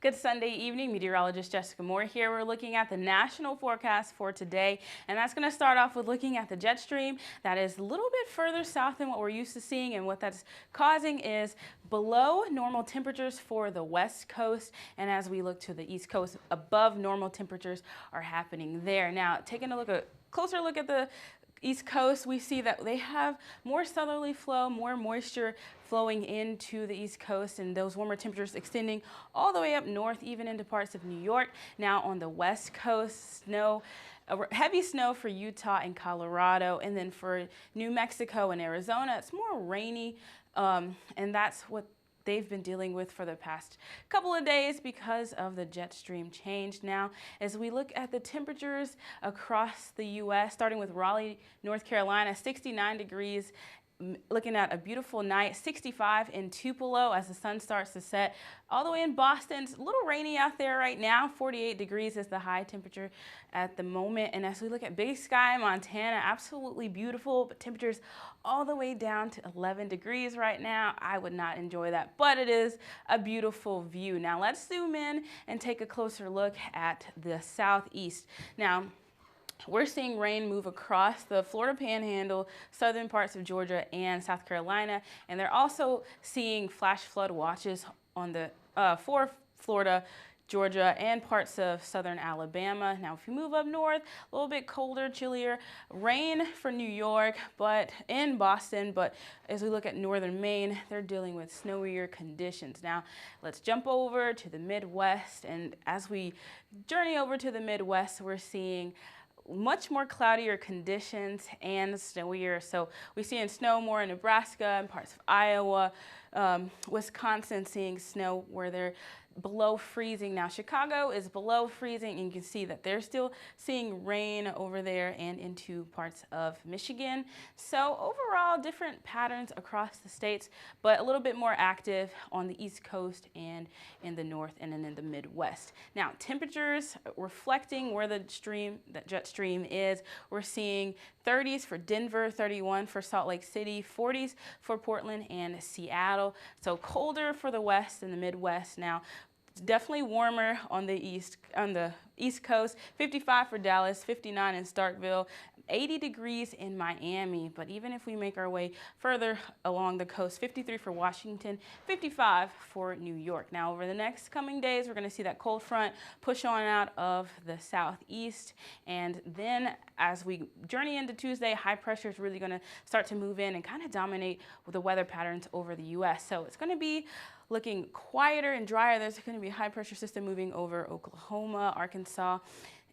Good Sunday evening, meteorologist Jessica Moore here. We're looking at the national forecast for today, and that's going to start off with looking at the jet stream that is a little bit further south than what we're used to seeing, and what that's causing is below normal temperatures for the west coast, and as we look to the east coast, above normal temperatures are happening there. Now, taking a closer look at the East Coast, we see that they have more southerly flow, more moisture flowing into the East Coast, and those warmer temperatures extending all the way up north, even into parts of New York. Now on the West Coast, heavy snow for Utah and Colorado, and then for New Mexico and Arizona, it's more rainy, and that's what they've been dealing with for the past couple of days because of the jet stream change. Now, as we look at the temperatures across the U.S., starting with Raleigh, North Carolina, 69 degrees. Looking at a beautiful night, 65 in Tupelo as the sun starts to set. All the way in Boston, it's a little rainy out there right now. 48 degrees is the high temperature at the moment. And as we look at Big Sky, Montana, absolutely beautiful, but temperatures all the way down to 11 degrees right now. I would not enjoy that, but it is a beautiful view. Now let's zoom in and take a closer look at the southeast. Now, we're seeing rain move across the Florida Panhandle, southern parts of Georgia and South Carolina, and they're also seeing flash flood watches on the for Florida, Georgia, and parts of southern Alabama. Now, if you move up north, a little bit colder, chillier, rain for New York, but in Boston. But as we look at northern Maine, they're dealing with snowier conditions. Now, let's jump over to the Midwest, and as we journey over to the Midwest, we're seeing much more cloudier conditions and snowier. So we see snow more in Nebraska and parts of Iowa, Wisconsin seeing snow where they're below freezing. Now Chicago is below freezing, and you can see that they're still seeing rain over there and into parts of Michigan. So overall, different patterns across the states, but a little bit more active on the East Coast and in the north and then in the Midwest. Now temperatures reflecting where that jet stream is. We're seeing 30s for Denver, 31 for Salt Lake City, 40s for Portland and Seattle. So colder for the West and the Midwest. Now, it's definitely warmer on the East Coast, 55 for Dallas, 59 in Starkville, 80 degrees in Miami. But even if we make our way further along the coast, 53 for Washington, 55 for New York. Now, over the next coming days, we're going to see that cold front push on out of the southeast. And then as we journey into Tuesday, high pressure is really going to start to move in and kind of dominate with the weather patterns over the U.S. So it's going to be looking quieter and drier. There's going to be a high pressure system moving over Oklahoma, Arkansas,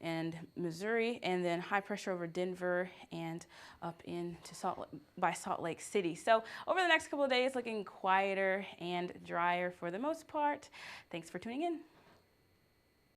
and Missouri, and then high pressure over Denver and up into Salt Lake City. So over the next couple of days, looking quieter and drier for the most part. Thanks for tuning in.